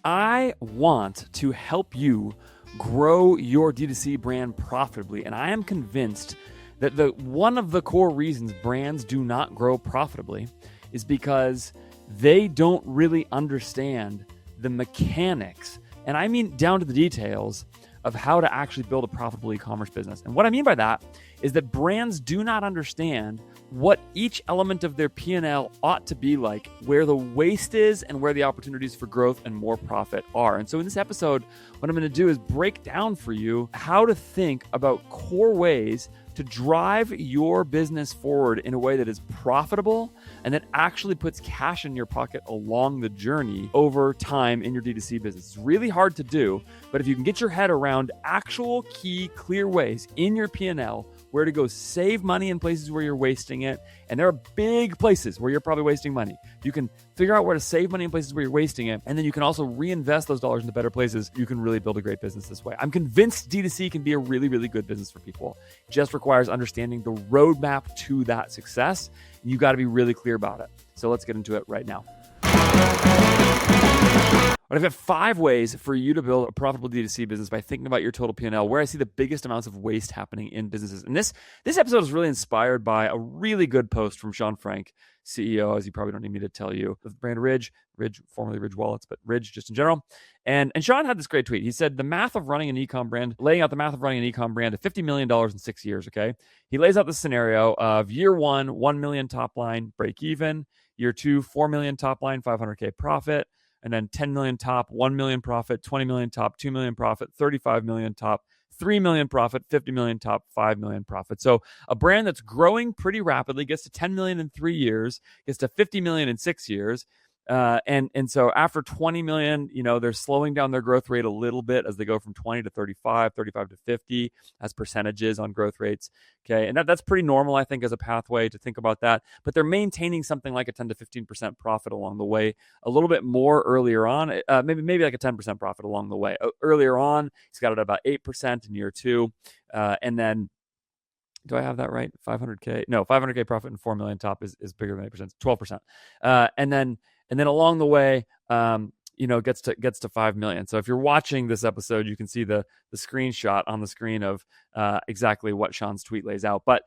I want to help you grow your D2C brand profitably, and I am convinced that one of the core reasons brands do not grow profitably is because they don't really understand the mechanics, and I mean down to the details, of how to actually build a profitable e-commerce business. And what I mean by that is that brands do not understand what each element of their P&L ought to be like, where the waste is and where the opportunities for growth and more profit are. And so in this episode, what I'm going to do is break down for you how to think about core ways to drive your business forward in a way that is profitable and that actually puts cash in your pocket along the journey over time in your D2C business. It's really hard to do, but if you can get your head around actual key, clear ways in your P&L where to go save money in places where you're wasting it, and there are big places where you're probably wasting money. You can figure out where to save money in places where you're wasting it, and then you can also reinvest those dollars into better places. You can really build a great business this way. I'm convinced D2C can be a really, really good business for people. It just requires understanding the roadmap to that success, and you got to be really clear about it. So let's get into it right now. I've got 5 ways for you to build a profitable D2C business by thinking about your total P&L, where I see the biggest amounts of waste happening in businesses. And this episode is really inspired by a really good post from Sean Frank, CEO, as you probably don't need me to tell you, of the brand Ridge, formerly Ridge Wallets, but Ridge just in general. And Sean had this great tweet. He said, laying out the math of running an e-com brand to $50 million in 6 years, okay? He lays out the scenario of year 1, 1 million top line, break even. Year 2, 4 million top line, 500K profit. And then 10 million top, 1 million profit, 20 million top, 2 million profit, 35 million top, 3 million profit, 50 million top, 5 million profit. So a brand that's growing pretty rapidly gets to 10 million in 3 years, gets to 50 million in 6 years. And so after 20 million, they're slowing down their growth rate a little bit as they go from 20 to 35 to 50 as percentages on growth rates. Okay. And that's pretty normal, I think, as a pathway to think about that. But they're maintaining something like a 10 to 15% profit along the way, a little bit more earlier on, maybe like a 10% profit along the way. Earlier on, he's got it at about 8% in year 2. And then, do I have that right? 500K? No, 500K profit and 4 million top is bigger than 8%, 12%. And then along the way, gets to 5 million. So if you're watching this episode, you can see the screenshot on the screen of exactly what Sean's tweet lays out. But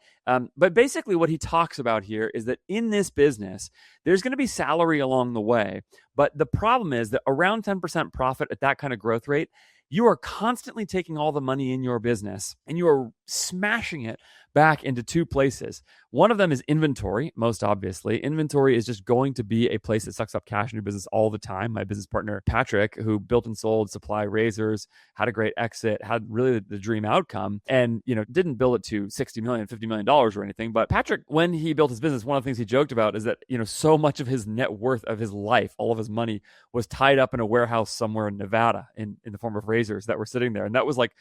basically what he talks about here is that in this business, there's going to be salary along the way. But the problem is that around 10% profit at that kind of growth rate, you are constantly taking all the money in your business and you are smashing it back into 2 places. One of them is inventory, most obviously. Inventory is just going to be a place that sucks up cash in your business all the time. My business partner, Patrick, who built and sold Supply razors, had a great exit, had really the dream outcome, and didn't build it to $60 million, $50 million or anything. But Patrick, when he built his business, one of the things he joked about is that so much of his net worth of his life, all of his money, was tied up in a warehouse somewhere in Nevada in the form of razors that were sitting there. And that was like,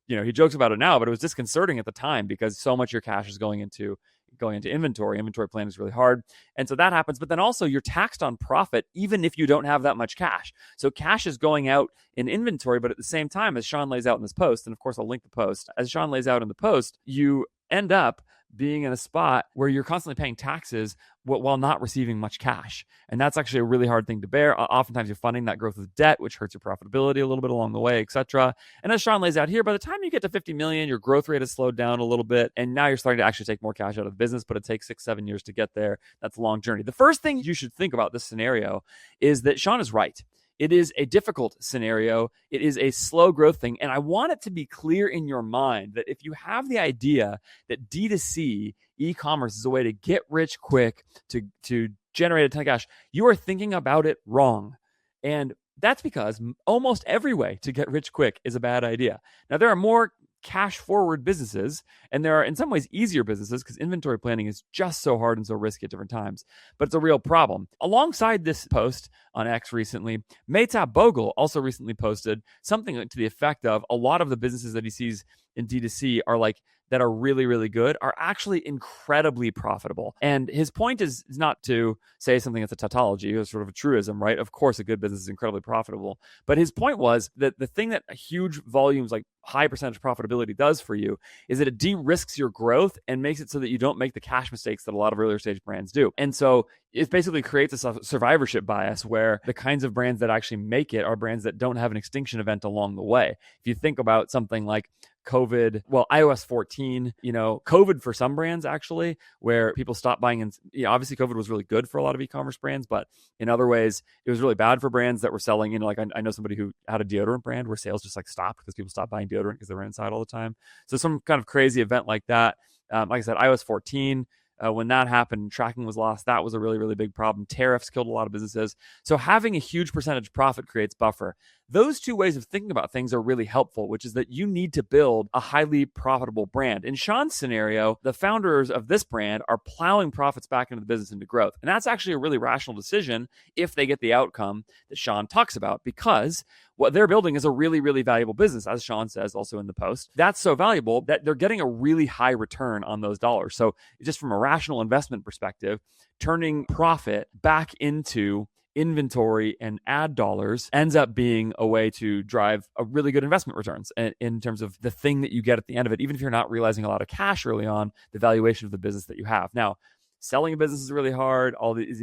he jokes about it now, but it was disconcerting at the time because so much of your cash is going into inventory. Inventory planning is really hard. And so that happens. But then also you're taxed on profit, even if you don't have that much cash. So cash is going out in inventory, but at the same time, as Sean lays out in this post, and of course I'll link the post, as Sean lays out in the post, you end up being in a spot where you're constantly paying taxes while not receiving much cash. And that's actually a really hard thing to bear. Oftentimes you're funding that growth with debt, which hurts your profitability a little bit along the way, etc. And as Sean lays out here, by the time you get to 50 million, your growth rate has slowed down a little bit. And now you're starting to actually take more cash out of the business, but it takes 6-7 years to get there. That's a long journey. The first thing you should think about this scenario is that Sean is right. It is a difficult scenario. It is a slow growth thing. And I want it to be clear in your mind that if you have the idea that D2C e-commerce is a way to get rich quick, to generate a ton of cash, you are thinking about it wrong. And that's because almost every way to get rich quick is a bad idea. Now, there are more cash forward businesses, and there are in some ways easier businesses because inventory planning is just so hard and so risky at different times, but it's a real problem. Alongside this post on X recently, Mehtab Bogle also recently posted something to the effect of a lot of the businesses that he sees in D2C are like that are really, really good are actually incredibly profitable. And his point is not to say something that's a tautology or sort of a truism, right? Of course, a good business is incredibly profitable. But his point was that the thing that huge volumes, like high percentage profitability does for you is that it de-risks your growth and makes it so that you don't make the cash mistakes that a lot of earlier stage brands do. And so it basically creates a survivorship bias where the kinds of brands that actually make it are brands that don't have an extinction event along the way. If you think about something like COVID, well, iOS 14, COVID for some brands actually, where people stopped buying. And obviously COVID was really good for a lot of e-commerce brands, but in other ways, it was really bad for brands that were selling, like I know somebody who had a deodorant brand where sales just like stopped because people stopped buying deodorant because they were inside all the time. So some kind of crazy event like that. Like I said, iOS 14, when that happened, tracking was lost. That was a really, really big problem. Tariffs killed a lot of businesses. So having a huge percentage profit creates buffer. Those two ways of thinking about things are really helpful, which is that you need to build a highly profitable brand. In Sean's scenario, the founders of this brand are plowing profits back into the business into growth. And that's actually a really rational decision if they get the outcome that Sean talks about, because what they're building is a really, really valuable business, as Sean says also in the post. That's so valuable that they're getting a really high return on those dollars. So just from a rational investment perspective, turning profit back into inventory and ad dollars ends up being a way to drive a really good investment returns in terms of the thing that you get at the end of it. Even if you're not realizing a lot of cash early on, the valuation of the business that you have. Now, selling a business is really hard. All these,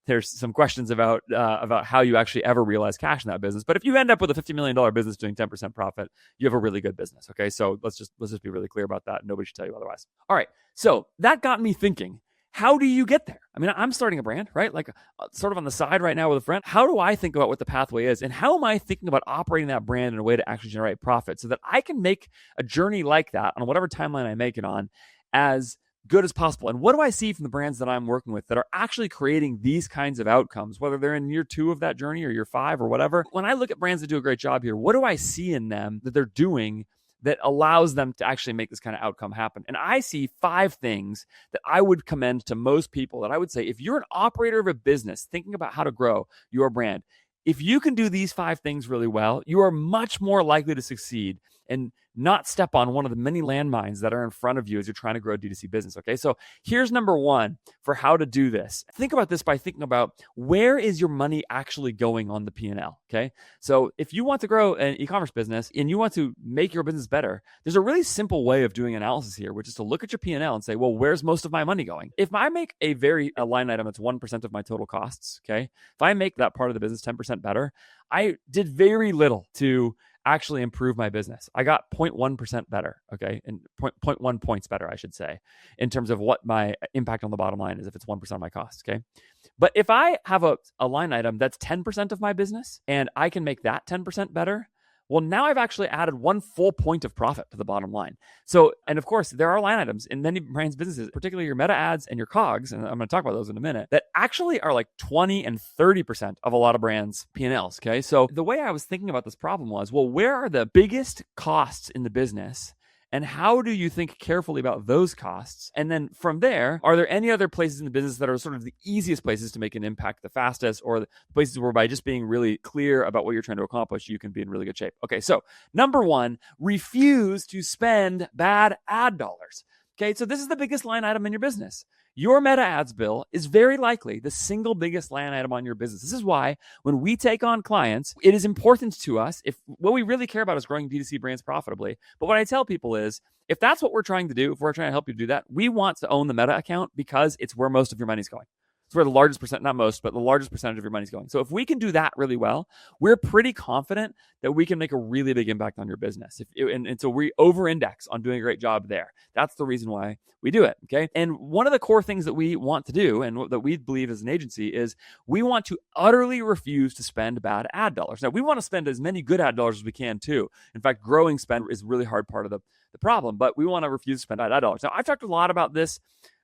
there's some questions about how you actually ever realize cash in that business. But if you end up with a $50 million business doing 10% profit, you have a really good business. Okay, so let's just be really clear about that. Nobody should tell you otherwise. All right, so that got me thinking. How do you get there? I mean, I'm starting a brand, right? Like sort of on the side right now with a friend. How do I think about what the pathway is? And how am I thinking about operating that brand in a way to actually generate profit so that I can make a journey like that on whatever timeline I make it on as good as possible? And what do I see from the brands that I'm working with that are actually creating these kinds of outcomes, whether they're in year 2 of that journey or year 5 or whatever? When I look at brands that do a great job here, what do I see in them that they're doing that allows them to actually make this kind of outcome happen? And I see 5 things that I would commend to most people that I would say, if you're an operator of a business thinking about how to grow your brand, if you can do these 5 things really well, you are much more likely to succeed and not step on one of the many landmines that are in front of you as you're trying to grow a D2C business. Okay, so here's number 1 for how to do this. Think about this by thinking about where is your money actually going on the P&L. Okay, so if you want to grow an e-commerce business and you want to make your business better, there's a really simple way of doing analysis here, which is to look at your P&L and say, well, where's most of my money going? If I make a line item that's 1% of my total costs, okay, if I make that part of the business 10% better, I did very little to actually improve my business. I got 0.1% better, okay? And 0.1 points better, I should say, in terms of what my impact on the bottom line is if it's 1% of my costs, okay? But if I have a line item that's 10% of my business and I can make that 10% better, well, now I've actually added 1 full point of profit to the bottom line. So, and of course, there are line items in many brands' businesses, particularly your meta ads and your COGS, and I'm going to talk about those in a minute, that actually are like 20 and 30% of a lot of brands' P&Ls, okay? So the way I was thinking about this problem was, well, where are the biggest costs in the business? And how do you think carefully about those costs? And then from there, are there any other places in the business that are sort of the easiest places to make an impact the fastest, or the places where by just being really clear about what you're trying to accomplish, you can be in really good shape? Okay, so number 1, refuse to spend bad ad dollars. Okay, so this is the biggest line item in your business. Your meta ads bill is very likely the single biggest line item on your business. This is why when we take on clients, it is important to us, if what we really care about is growing D2C brands profitably. But what I tell people is, if that's what we're trying to do, if we're trying to help you do that, we want to own the meta account because it's where most of your money's going. It's where the largest percent, not most, but the largest percentage of your money's going. So if we can do that really well, we're pretty confident that we can make a really big impact on your business. And so we over-index on doing a great job there. That's the reason why we do it, okay? And one of the core things that we want to do and that we believe as an agency is we want to utterly refuse to spend bad ad dollars. Now, we want to spend as many good ad dollars as we can too. In fact, growing spend is a really hard part of the problem, but we want to refuse to spend bad ad dollars. Now, I've talked a lot about this,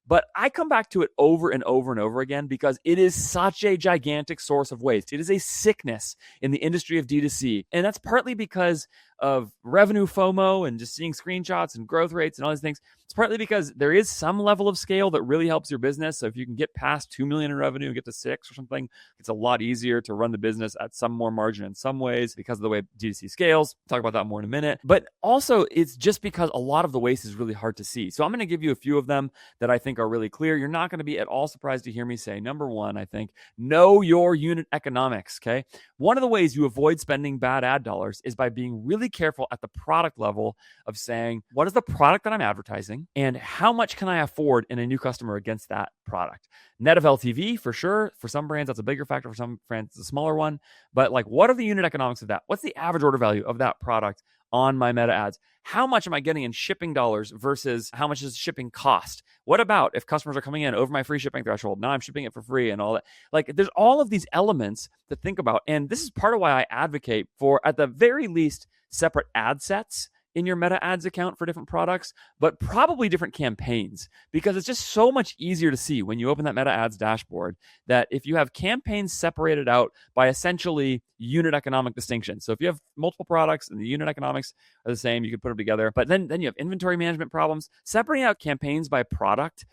but I come back to it over and over and over again because it is such a gigantic source of waste. It is a sickness in the industry of D2C. And that's partly because of revenue FOMO and just seeing screenshots and growth rates and all these things. It's partly because there is some level of scale that really helps your business. So if you can get past 2 million in revenue and get to 6 or something, it's a lot easier to run the business at some more margin in some ways because of the way DTC scales. We'll talk about that more in a minute. But also it's just because a lot of the waste is really hard to see. So I'm going to give you a few of them that I think are really clear. You're not going to be at all surprised to hear me say, number one, I think, know your unit economics, okay? One of the ways you avoid spending bad ad dollars is by being really careful at the product level of saying, what is the product that I'm advertising and how much can I afford in a new customer against that product? Net of LTV, for sure. For some brands, that's a bigger factor. For some brands, it's a smaller one. But like, what are the unit economics of that? What's the average order value of that product on my meta ads? How much am I getting in shipping dollars versus how much does shipping cost? What about if customers are coming in over my free shipping threshold? Now I'm shipping it for free and all that. Like, there's all of these elements to think about. And this is part of why I advocate for, at the very least, separate ad sets in your meta ads account for different products, but probably different campaigns, because it's just so much easier to see when you open that meta ads dashboard that if you have campaigns separated out by essentially unit economic distinction. So if you have multiple products and the unit economics are the same, you could put them together, but then you have inventory management problems. Separating out campaigns by product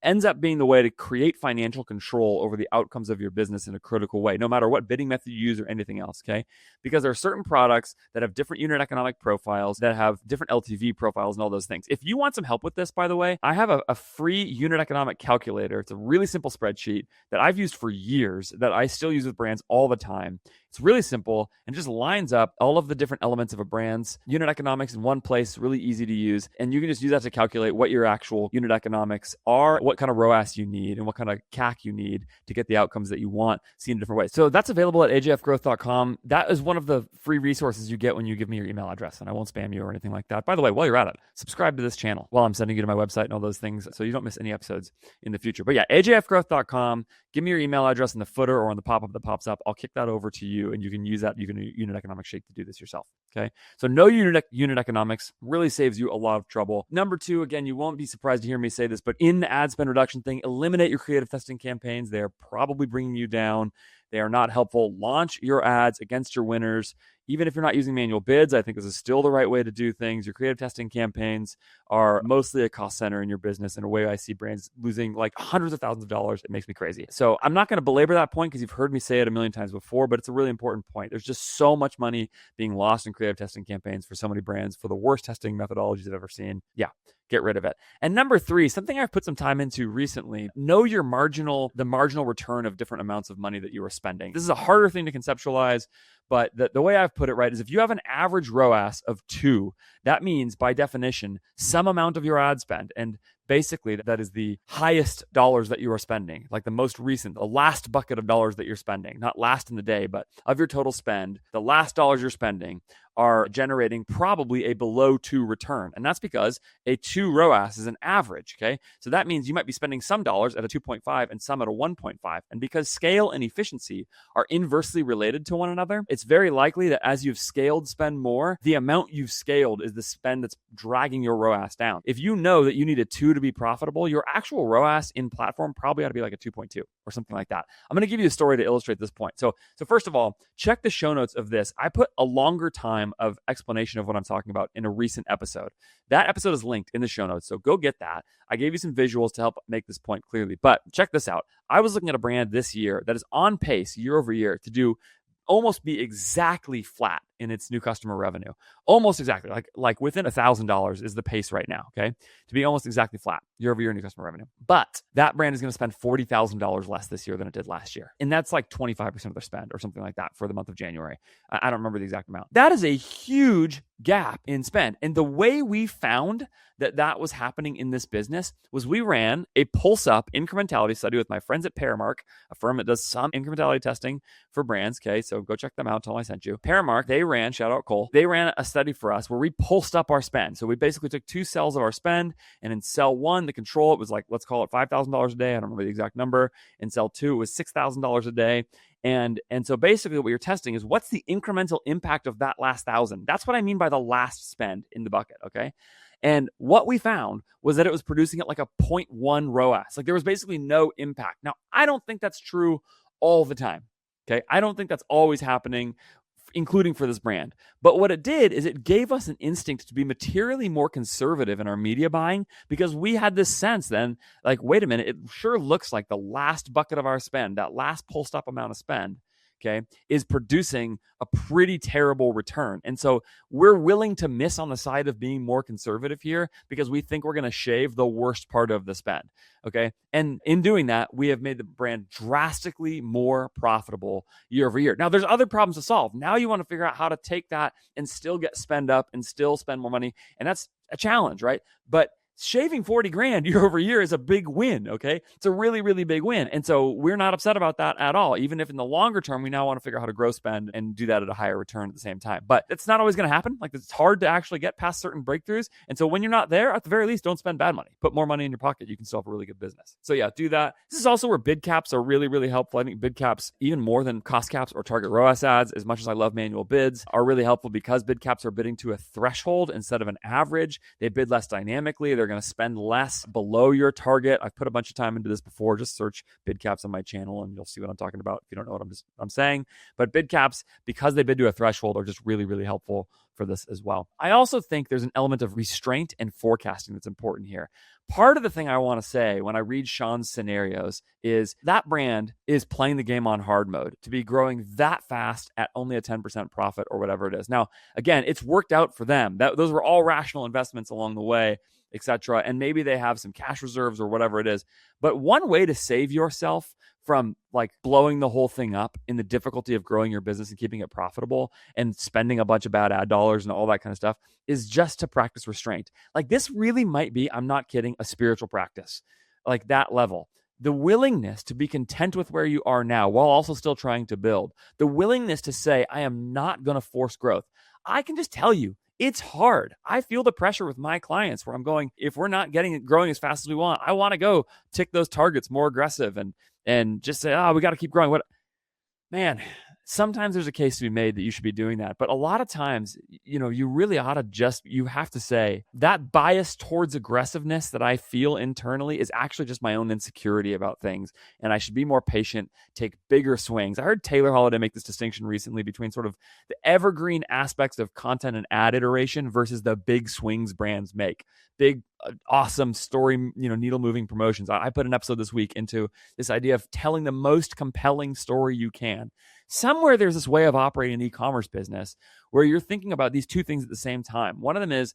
ends up being the way to create financial control over the outcomes of your business in a critical way, no matter what bidding method you use or anything else, okay? Because there are certain products that have different unit economic profiles, that have different LTV profiles and all those things. If you want some help with this, by the way, I have a free unit economic calculator. It's a really simple spreadsheet that I've used for years, that I still use with brands all the time. It's really simple and just lines up all of the different elements of a brand's unit economics in one place, really easy to use. And you can just use that to calculate what your actual unit economics are, what kind of ROAS you need, and what kind of CAC you need to get the outcomes that you want seen in different ways. So that's available at ajfgrowth.com. That is one of the free resources you get when you give me your email address, and I won't spam you or anything like that. By the way, while you're at it, subscribe to this channel while I'm sending you to my website and all those things so you don't miss any episodes in the future. But yeah, ajfgrowth.com. Give me your email address in the footer or on the pop-up that pops up. I'll kick that over to you, and you can use that. You can use unit economics sheet to do this yourself. Okay. So know unit economics really saves you a lot of trouble. Number two, again, you won't be surprised to hear me say this, but in the ad spend reduction thing, eliminate your creative testing campaigns. They're probably bringing you down. They are not helpful. Launch your ads against your winners. Even if you're not using manual bids, I think this is still the right way to do things. Your creative testing campaigns are mostly a cost center in your business in a way I see brands losing like hundreds of thousands of dollars. It makes me crazy. So I'm not going to belabor that point because you've heard me say it a million times before, but it's a really important point. There's just so much money being lost in creative testing campaigns for so many brands for the worst testing methodologies I've ever seen. Yeah. Get rid of it. And number three, something I've put some time into recently, know the marginal return of different amounts of money that you are spending. This is a harder thing to conceptualize, but the way I've put it right is if you have an average ROAS of 2, that means by definition, some amount of your ad spend, and basically that is the highest dollars that you are spending, like the most recent, the last bucket of dollars that you're spending, not last in the day, but of your total spend, the last dollars you're spending are generating probably a below 2 return. And that's because a 2 ROAS is an average, okay? So that means you might be spending some dollars at a 2.5 and some at a 1.5. And because scale and efficiency are inversely related to one another, it's very likely that as you've scaled spend more, the amount you've scaled is the spend that's dragging your ROAS down. If you know that you need a 2 to be profitable, your actual ROAS in platform probably ought to be like a 2.2 or something like that. I'm going to give you a story to illustrate this point. So first of all, check the show notes of this. I put a longer time of explanation of what I'm talking about in a recent episode. That episode is linked in the show notes, so go get that. I gave you some visuals to help make this point clearly, but check this out. I was looking at a brand this year that is on pace year over year to do almost be exactly flat in its new customer revenue. Almost exactly, like within $1,000 is the pace right now, okay? To be almost exactly flat year over year new customer revenue. But that brand is going to spend $40,000 less this year than it did last year. And that's like 25% of their spend or something like that for the month of January. I don't remember the exact amount. That is a huge gap in spend. And the way we found that was happening in this business was we ran a pulse up incrementality study with my friends at Paramark, a firm that does some incrementality testing for brands. Okay, so go check them out. Tell them I sent you. Paramark, they ran, shout out Cole, they ran a study for us where we pulsed up our spend. So we basically took 2 cells of our spend, and in cell 1, the control, it was like, let's call it $5,000 a day. I don't remember the exact number. In cell 2, it was $6,000 a day. And so basically what you're testing is what's the incremental impact of that last 1,000. That's what I mean by the last spend in the bucket, okay? And what we found was that it was producing at like a 0.1 ROAS. Like there was basically no impact. Now, I don't think that's true all the time, okay? I don't think that's always happening including for this brand. But what it did is it gave us an instinct to be materially more conservative in our media buying, because we had this sense then, like, wait a minute, it sure looks like the last bucket of our spend, that last pulsed up amount of spend, okay, is producing a pretty terrible return. And so we're willing to miss on the side of being more conservative here because we think we're going to shave the worst part of the spend, okay? And in doing that, we have made the brand drastically more profitable year over year. Now, there's other problems to solve. Now you want to figure out how to take that and still get spend up and still spend more money. And that's a challenge, right? But shaving 40 grand year over year is a big win, okay? It's a really, really big win. And so we're not upset about that at all, even if in the longer term, we now want to figure out how to grow spend and do that at a higher return at the same time. But it's not always going to happen. Like, it's hard to actually get past certain breakthroughs. And so when you're not there, at the very least, don't spend bad money. Put more money in your pocket. You can still have a really good business. So yeah, do that. This is also where bid caps are really, really helpful. I think bid caps, even more than cost caps or target ROAS ads, as much as I love manual bids, are really helpful because bid caps are bidding to a threshold instead of an average. They bid less dynamically. They're going to spend less below your target. I've put a bunch of time into this before. Just search bid caps on my channel and you'll see what I'm talking about if you don't know what I'm saying. But bid caps, because they bid to a threshold, are just really, really helpful for this as well. I also think there's an element of restraint and forecasting that's important here. Part of the thing I want to say when I read Sean's scenarios is that brand is playing the game on hard mode to be growing that fast at only a 10% profit or whatever it is. Now, again, it's worked out for them. Those were all rational investments along the way, etc. And maybe they have some cash reserves or whatever it is. But one way to save yourself from like blowing the whole thing up in the difficulty of growing your business and keeping it profitable and spending a bunch of bad ad dollars and all that kind of stuff is just to practice restraint. Like, this really might be, I'm not kidding, a spiritual practice, like that level. The willingness to be content with where you are now while also still trying to build. The willingness to say, I am not going to force growth. I can just tell you, it's hard. I feel the pressure with my clients where I'm going, if we're not getting it growing as fast as we want, I want to go tick those targets more aggressive and just say, we got to keep growing. Man, sometimes there's a case to be made that you should be doing that. But a lot of times, you really ought to you have to say that bias towards aggressiveness that I feel internally is actually just my own insecurity about things. And I should be more patient, take bigger swings. I heard Taylor Holiday make this distinction recently between sort of the evergreen aspects of content and ad iteration versus the big swings brands make. Big, awesome story, needle moving promotions. I put an episode this week into this idea of telling the most compelling story you can. Somewhere there's this way of operating an e-commerce business where you're thinking about these two things at the same time. One of them is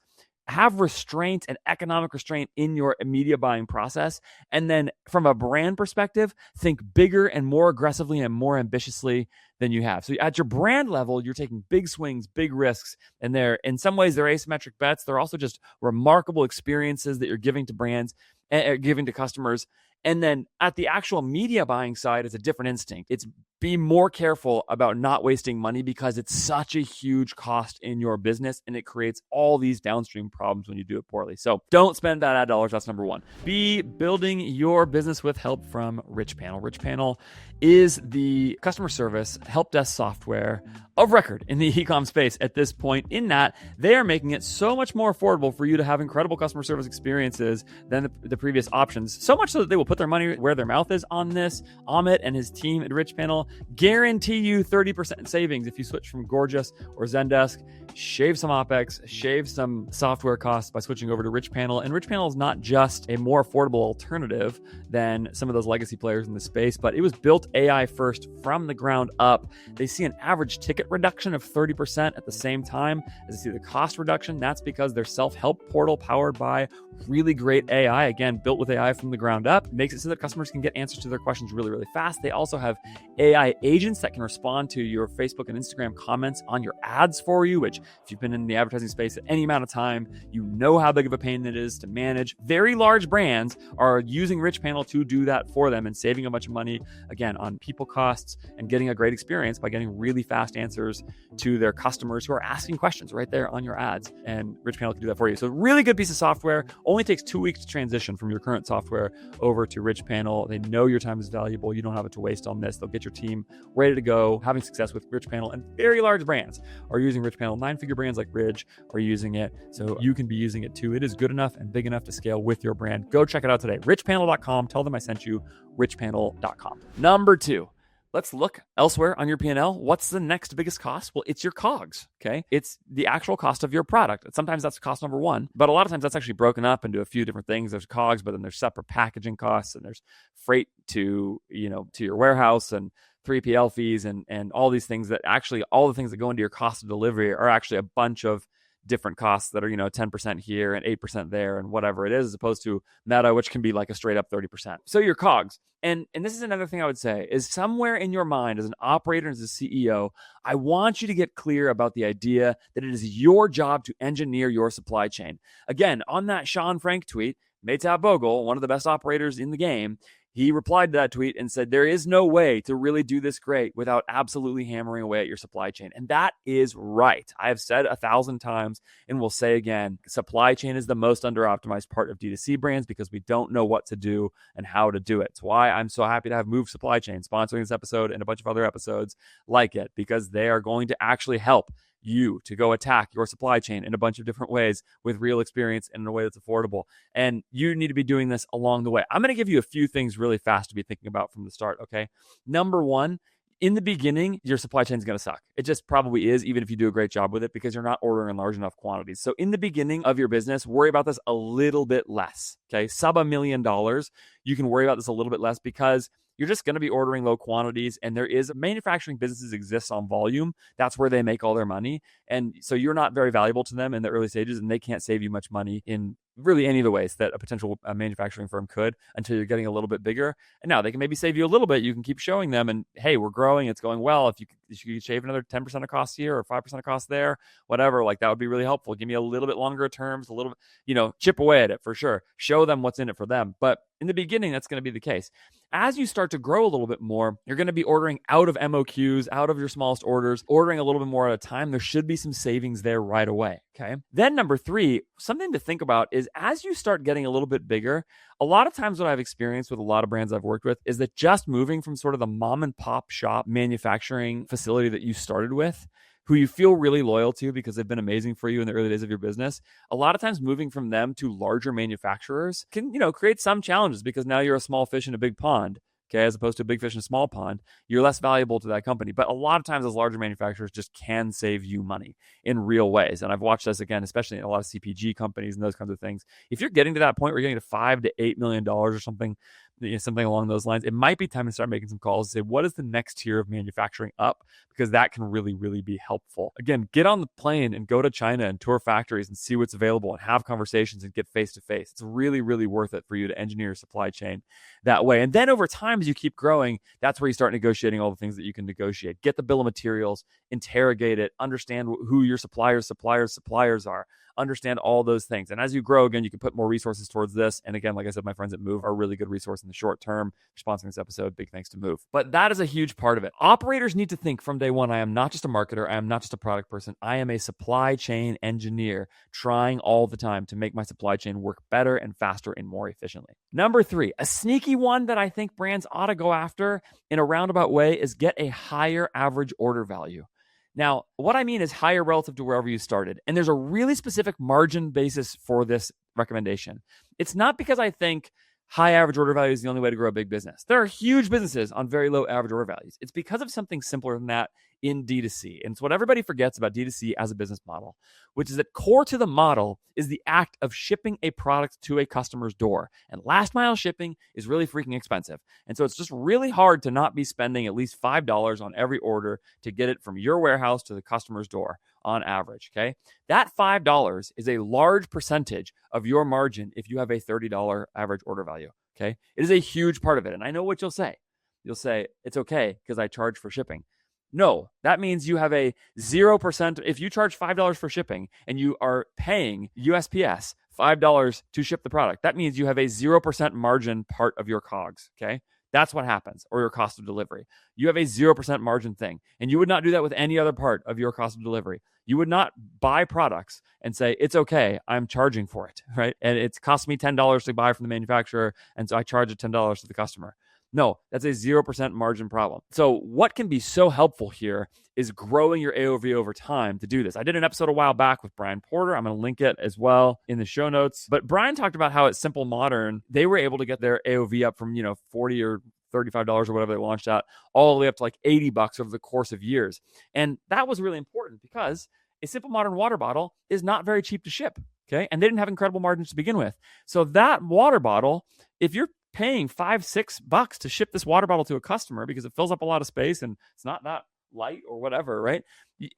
have restraint and economic restraint in your media buying process. And then from a brand perspective, think bigger and more aggressively and more ambitiously than you have. So at your brand level, you're taking big swings, big risks, and in some ways they're asymmetric bets. They're also just remarkable experiences that you're giving to brands and giving to customers. And then at the actual media buying side, it's a different instinct. It's be more careful about not wasting money because it's such a huge cost in your business and it creates all these downstream problems when you do it poorly. So don't spend bad ad dollars. That's number one. Be building your business with help from RICHPANEL. RICHPANEL is the customer service help desk software of record in the e-com space at this point, in that they are making it so much more affordable for you to have incredible customer service experiences than the previous options. So much so that they will put their money where their mouth is on this. Amit and his team at RICHPANEL guarantee you 30% savings if you switch from Gorgeous or Zendesk. Shave some OpEx, shave some software costs by switching over to RICHPANEL. And RICHPANEL is not just a more affordable alternative than some of those legacy players in the space, but it was built AI first from the ground up. They see an average ticket reduction of 30% at the same time as they see the cost reduction. That's because their self-help portal powered by really great AI, again, built with AI from the ground up, makes it so that customers can get answers to their questions really, really fast. They also have AI agents that can respond to your Facebook and Instagram comments on your ads for you, which if you've been in the advertising space at any amount of time, you know how big of a pain it is to manage. Very large brands are using RICHPANEL to do that for them and saving a bunch of money, again, on people costs and getting a great experience by getting really fast answers to their customers who are asking questions right there on your ads. And RICHPANEL can do that for you. So really good piece of software. Only takes 2 weeks to transition from your current software over to RICHPANEL. They know your time is valuable. You don't have it to waste on this. They'll get your team ready to go, having success with RICHPANEL. And very large brands are using RICHPANEL. 9-figure brands like Ridge are using it. So you can be using it too. It is good enough and big enough to scale with your brand. Go check it out today. RICHPANEL.com. Tell them I sent you. RICHPANEL.com. Number 2. let's look elsewhere on your P&L. What's the next biggest cost? Well, it's your COGS, okay? It's the actual cost of your product. Sometimes that's cost number one, but a lot of times that's actually broken up into a few different things. There's COGS, but then there's separate packaging costs, and there's freight to your warehouse, and 3PL fees, and all these things that actually, all the things that go into your cost of delivery are actually a bunch of different costs that are 10% here and 8% there and whatever it is, as opposed to Meta, which can be like a straight up 30%. So your COGS. And this is another thing I would say is, somewhere in your mind as an operator, as a CEO, I want you to get clear about the idea that it is your job to engineer your supply chain. Again, on that Sean Frank tweet, Maytab Bogle, one of the best operators in the game, he replied to that tweet and said, there is no way to really do this great without absolutely hammering away at your supply chain. And that is right. I have said 1,000 times and will say again, supply chain is the most under-optimized part of D2C brands because we don't know what to do and how to do it. It's why I'm so happy to have Move Supply Chain sponsoring this episode and a bunch of other episodes like it, because they are going to actually help you to go attack your supply chain in a bunch of different ways with real experience and in a way that's affordable. And you need to be doing this along the way. I'm going to give you a few things really fast to be thinking about from the start, okay? Number one, in the beginning, your supply chain is going to suck. It just probably is, even if you do a great job with it, because you're not ordering in large enough quantities. So in the beginning of your business, worry about this a little bit less, okay? Sub $1 million, you can worry about this a little bit less because you're just going to be ordering low quantities, and manufacturing businesses exist on volume. That's where they make all their money. And so you're not very valuable to them in the early stages, and they can't save you much money in really any of the ways that a potential manufacturing firm could until you're getting a little bit bigger. And now they can maybe save you a little bit. You can keep showing them, and hey, we're growing. It's going well. If you could shave another 10% of costs here or 5% of costs there, whatever, like that would be really helpful. Give me a little bit longer terms, a little, chip away at it for sure. Show them what's in it for them. But in the beginning, that's going to be the case. As you start to grow a little bit more, you're going to be ordering out of MOQs, out of your smallest orders, ordering a little bit more at a time. There should be some savings there right away, okay? Then number three, something to think about is as you start getting a little bit bigger, a lot of times what I've experienced with a lot of brands I've worked with is that just moving from sort of the mom and pop shop manufacturing facility that you started with, who you feel really loyal to because they've been amazing for you in the early days of your business, a lot of times moving from them to larger manufacturers can, create some challenges because now you're a small fish in a big pond, okay, as opposed to a big fish in a small pond. You're less valuable to that company. But a lot of times those larger manufacturers just can save you money in real ways. And I've watched this again, especially in a lot of CPG companies and those kinds of things. If you're getting to that point where you're getting to $5 to $8 million or something along those lines, it might be time to start making some calls and say, what is the next tier of manufacturing up? Because that can really, really be helpful. Again, get on the plane and go to China and tour factories and see what's available and have conversations and get face to face. It's really, really worth it for you to engineer your supply chain that way. And then over time, as you keep growing, that's where you start negotiating all the things that you can negotiate. Get the bill of materials, interrogate it, understand who your suppliers are. Understand all those things. And as you grow, again, you can put more resources towards this. And again, like I said, my friends at Move are a really good resource in the short term. For sponsoring this episode, big thanks to Move. But that is a huge part of it. Operators need to think from day one, I am not just a marketer. I am not just a product person. I am a supply chain engineer trying all the time to make my supply chain work better and faster and more efficiently. Number three, a sneaky one that I think brands ought to go after in a roundabout way is get a higher average order value. Now, what I mean is higher relative to wherever you started. And there's a really specific margin basis for this recommendation. It's not because I think high average order value is the only way to grow a big business. There are huge businesses on very low average order values. It's because of something simpler than that in D2C. And it's what everybody forgets about D2C as a business model, which is that core to the model is the act of shipping a product to a customer's door. And last mile shipping is really freaking expensive. And so it's just really hard to not be spending at least $5 on every order to get it from your warehouse to the customer's door on average, okay? That $5 is a large percentage of your margin if you have a $30 average order value, okay? It is a huge part of it. And I know what you'll say. You'll say, it's okay because I charge for shipping. No, that means you have a 0%. If you charge $5 for shipping and you are paying USPS $5 to ship the product, that means you have a 0% margin part of your COGS, okay? That's what happens, or your cost of delivery. You have a 0% margin thing, and you would not do that with any other part of your cost of delivery. You would not buy products and say, it's okay, I'm charging for it, right? And it's cost me $10 to buy from the manufacturer, and so I charge it $10 to the customer. No, that's a 0% margin problem. So what can be so helpful here is growing your AOV over time to do this. I did an episode a while back with Brian Porter. I'm going to link it as well in the show notes. But Brian talked about how at Simple Modern, they were able to get their AOV up from, 40 or $35 or whatever they launched at, all the way up to like $80 over the course of years. And that was really important because a simple modern water bottle is not very cheap to ship. Okay. And they didn't have incredible margins to begin with. So that water bottle, if you're paying $5-6 to ship this water bottle to a customer because it fills up a lot of space and it's not that light or whatever, right?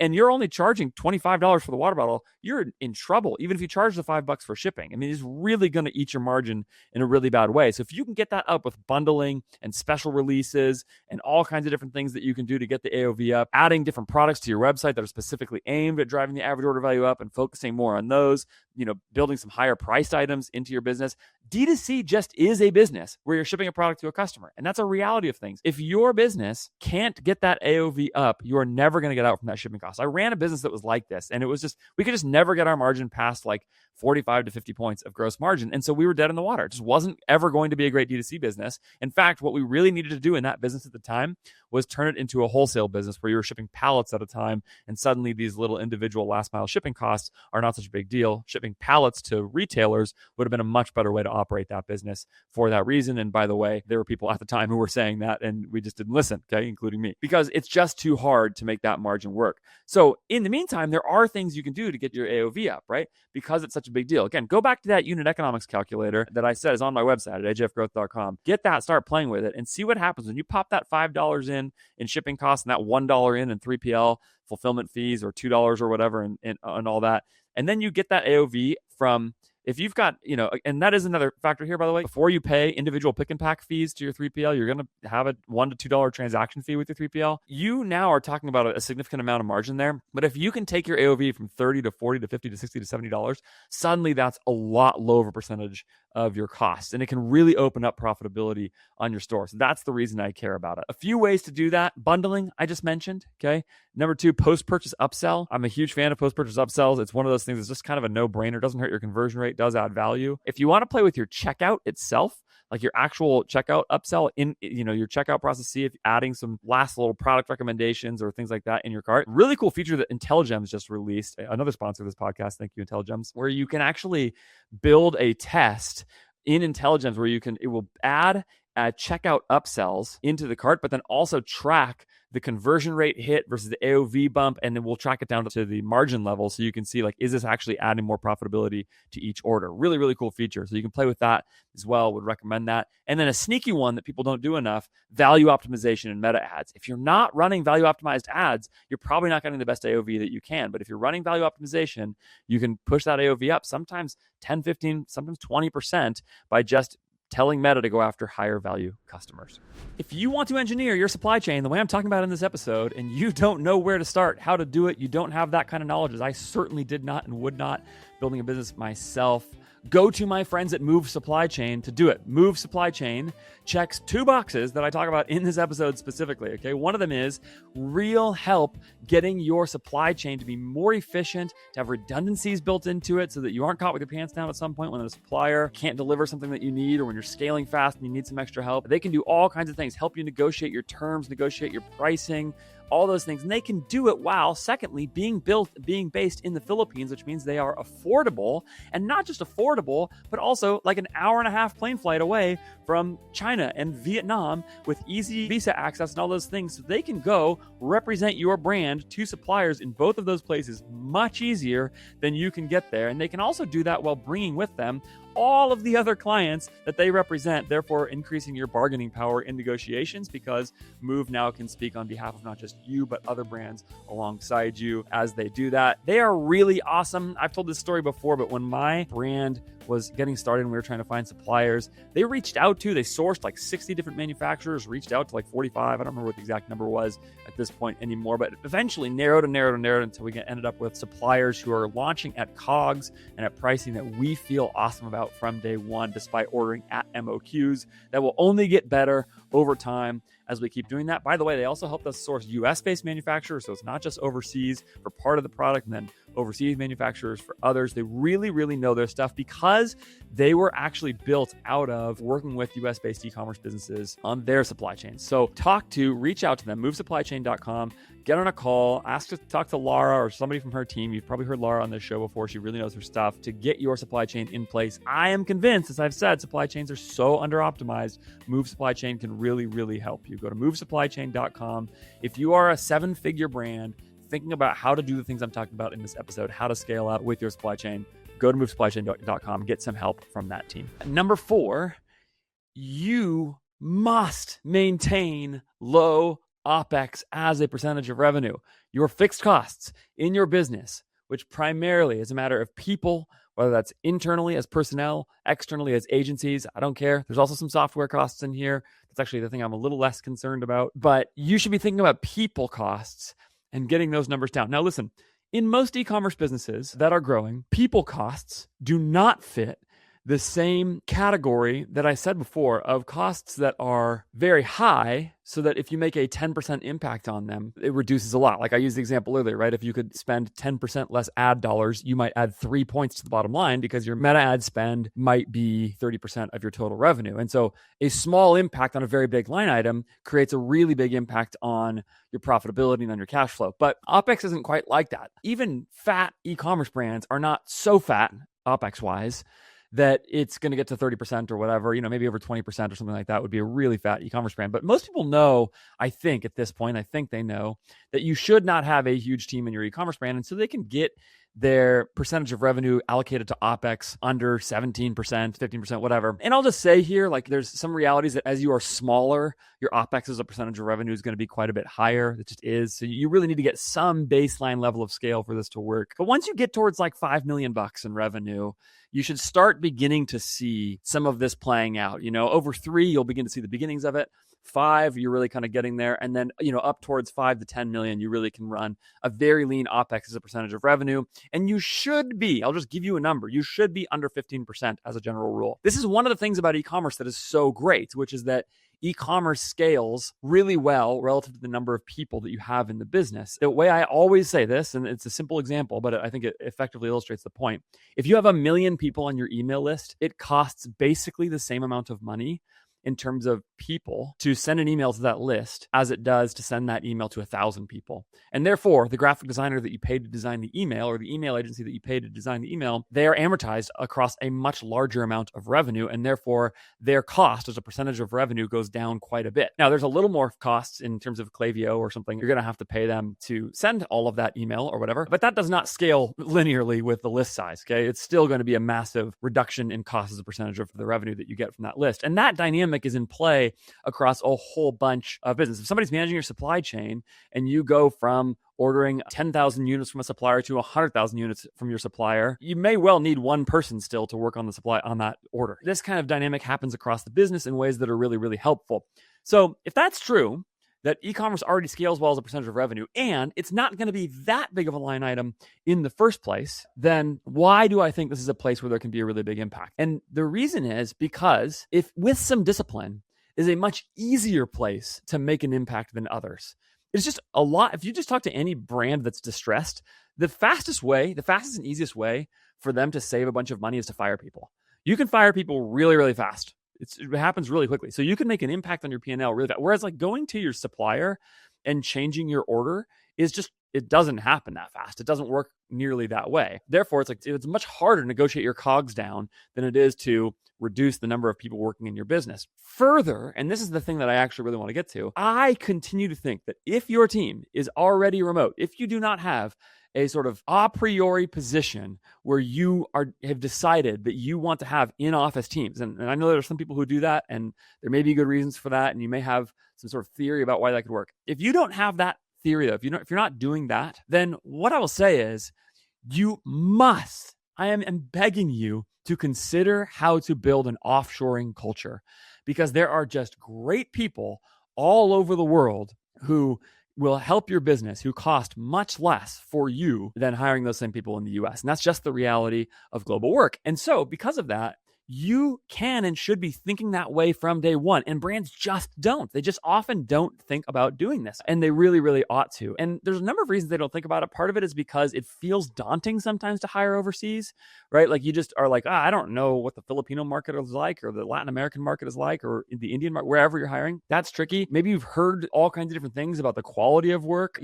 And you're only charging $25 for the water bottle, you're in trouble, even if you charge the $5 for shipping. I mean, it's really going to eat your margin in a really bad way. So if you can get that up with bundling and special releases and all kinds of different things that you can do to get the AOV up, adding different products to your website that are specifically aimed at driving the average order value up and focusing more on those, building some higher priced items into your business. D2C just is a business where you're shipping a product to a customer. And that's a reality of things. If your business can't get that AOV up, you are never going to get out from that shipping cost. I ran a business that was like this, and it was just, we could just never get our margin past like 45 to 50 points of gross margin. And so we were dead in the water. It just wasn't ever going to be a great D2C business. In fact, what we really needed to do in that business at the time was turn it into a wholesale business where you were shipping pallets at a time. And suddenly these little individual last mile shipping costs are not such a big deal. Shipping pallets to retailers would have been a much better way to operate that business for that reason. And by the way, there were people at the time who were saying that, and we just didn't listen, okay, including me, because it's just too hard to make that margin work. So in the meantime, there are things you can do to get your AOV up, right? Because it's such a big deal. Again, go back to that unit economics calculator that I said is on my website at ajfgrowth.com. Get that, start playing with it, and see what happens when you pop that $5 in shipping costs and that $1 in 3PL fulfillment fees or $2 or whatever and all that. And then you get that AOV from, if you've got, and that is another factor here, by the way, before you pay individual pick and pack fees to your 3PL, you're going to have a $1 to $2 transaction fee with your 3PL. You now are talking about a significant amount of margin there. But if you can take your AOV from 30 to 40 to 50 to 60 to $70, suddenly that's a lot lower percentage of your costs. And it can really open up profitability on your store. So that's the reason I care about it. A few ways to do that. Bundling, I just mentioned. Okay. Number 2, post-purchase upsell. I'm a huge fan of post-purchase upsells. It's one of those things that's just kind of a no-brainer. Doesn't hurt your conversion rate, does add value. If you want to play with your checkout itself, like your actual checkout upsell in, your checkout process, see if adding some last little product recommendations or things like that in your cart. Really cool feature that IntelliGems just released, another sponsor of this podcast, thank you, IntelliGems, where you can actually build a test in IntelliGems where it will add checkout upsells into the cart, but then also track the conversion rate hit versus the AOV bump, and then we'll track it down to the margin level so you can see, like, is this actually adding more profitability to each order? Really, really cool feature. So you can play with that as well. Would recommend that. And then a sneaky one that people don't do enough, value optimization and meta ads. If you're not running value optimized ads, you're probably not getting the best AOV that you can. But if you're running value optimization, you can push that AOV up sometimes 10, 15, sometimes 20% by just telling Meta to go after higher value customers. If you want to engineer your supply chain the way I'm talking about in this episode, and you don't know where to start, how to do it, you don't have that kind of knowledge, as I certainly did not and would not, building a business myself, go to my friends at Move Supply Chain to do it. Move Supply Chain checks 2 boxes that I talk about in this episode specifically, okay? One of them is real help getting your supply chain to be more efficient, to have redundancies built into it so that you aren't caught with your pants down at some point when the supplier can't deliver something that you need, or when you're scaling fast and you need some extra help. They can do all kinds of things, help you negotiate your terms, negotiate your pricing, all those things. And they can do it while, secondly, being based in the Philippines, which means they are affordable, and not just affordable, but also like an hour and a half plane flight away from China and Vietnam with easy visa access and all those things. So they can go represent your brand to suppliers in both of those places much easier than you can get there. And they can also do that while bringing with them all of the other clients that they represent, therefore increasing your bargaining power in negotiations, because Move now can speak on behalf of not just you, but other brands alongside you as they do that. They are really awesome. I've told this story before, but when my brand was getting started and we were trying to find suppliers, they sourced like 60 different manufacturers, reached out to like 45. I don't remember what the exact number was at this point anymore, but eventually narrowed until we ended up with suppliers who are launching at COGS and at pricing that we feel awesome about from day one, despite ordering at MOQs. That will only get better over time as we keep doing that. By the way, they also helped us source US-based manufacturers, so it's not just overseas for part of the product and then overseas manufacturers, for others. They really, really know their stuff because they were actually built out of working with US-based e-commerce businesses on their supply chains. So reach out to them, movesupplychain.com, get on a call, ask to talk to Laura or somebody from her team. You've probably heard Laura on this show before. She really knows her stuff to get your supply chain in place. I am convinced, as I've said, supply chains are so under-optimized. Move Supply Chain can really, really help you. Go to movesupplychain.com. If you are a seven-figure brand thinking about how to do the things I'm talking about in this episode, how to scale out with your supply chain, go to movesupplychain.com, get some help from that team. Number 4, you must maintain low OPEX as a percentage of revenue. Your fixed costs in your business, which primarily is a matter of people, whether that's internally as personnel, externally as agencies, I don't care. There's also some software costs in here. That's actually the thing I'm a little less concerned about. But you should be thinking about people costs and getting those numbers down. Now listen, in most e-commerce businesses that are growing, people costs do not fit the same category that I said before of costs that are very high, so that if you make a 10% impact on them, it reduces a lot. Like I used the example earlier, right? If you could spend 10% less ad dollars, you might add 3 points to the bottom line because your meta ad spend might be 30% of your total revenue. And so a small impact on a very big line item creates a really big impact on your profitability and on your cash flow. But OPEX isn't quite like that. Even fat e-commerce brands are not so fat, OPEX-wise, that it's going to get to 30% or whatever, maybe over 20% or something like that would be a really fat e-commerce brand. But most people know, I think at this point, they know that you should not have a huge team in your e-commerce brand. And so they can get their percentage of revenue allocated to OPEX under 17%, 15%, whatever. And I'll just say here, like there's some realities that as you are smaller, your OPEX as a percentage of revenue is going to be quite a bit higher. It just is. So you really need to get some baseline level of scale for this to work. But once you get towards like $5 million in revenue, you should start beginning to see some of this playing out. Over 3, you'll begin to see the beginnings of it. 5, you're really kind of getting there. And then, up towards 5 to 10 million, you really can run a very lean OPEX as a percentage of revenue. And you should be, I'll just give you a number, you should be under 15% as a general rule. This is one of the things about e-commerce that is so great, which is that e-commerce scales really well relative to the number of people that you have in the business. The way I always say this, and it's a simple example, but I think it effectively illustrates the point. If you have 1 million people on your email list, it costs basically the same amount of money in terms of people to send an email to that list as it does to send that email to 1,000 people. And therefore, the graphic designer that you paid to design the email or the email agency that you paid to design the email, they are amortized across a much larger amount of revenue. And therefore, their cost as a percentage of revenue goes down quite a bit. Now, there's a little more costs in terms of Klaviyo or something. You're going to have to pay them to send all of that email or whatever. But that does not scale linearly with the list size, okay? It's still going to be a massive reduction in cost as a percentage of the revenue that you get from that list. And that dynamic is in play across a whole bunch of business. If somebody's managing your supply chain and you go from ordering 10,000 units from a supplier to 100,000 units from your supplier, you may well need one person still to work on the supply on that order. This kind of dynamic happens across the business in ways that are really, really helpful. So if that's true, that e-commerce already scales well as a percentage of revenue, and it's not going to be that big of a line item in the first place, then why do I think this is a place where there can be a really big impact? And the reason is because if with some discipline is a much easier place to make an impact than others. It's just a lot. If you just talk to any brand that's distressed, the fastest and easiest way for them to save a bunch of money is to fire people. You can fire people really, really fast. It happens really quickly. So you can make an impact on your P&L really fast. Whereas like going to your supplier and changing your order is just, it doesn't happen that fast. It doesn't work nearly that way. Therefore, it's much harder to negotiate your COGS down than it is to reduce the number of people working in your business. Further, and this is the thing that I actually really want to get to, I continue to think that if your team is already remote, if you do not have a sort of a priori position where you have decided that you want to have in-office teams. And I know there are some people who do that, and there may be good reasons for that, and you may have some sort of theory about why that could work. If you don't have that theory, if you're not doing that, then what I will say is you must, I am begging you to consider how to build an offshoring culture, because there are just great people all over the world who will help your business, who cost much less for you than hiring those same people in the US. And that's just the reality of global work. And so because of that, you can and should be thinking that way from day one. And brands just don't. They just often don't think about doing this. And they really, really ought to. And there's a number of reasons they don't think about it. Part of it is because it feels daunting sometimes to hire overseas, right? Like you just are like, I don't know what the Filipino market is like, or the Latin American market is like, or the Indian market, wherever you're hiring. That's tricky. Maybe you've heard all kinds of different things about the quality of work.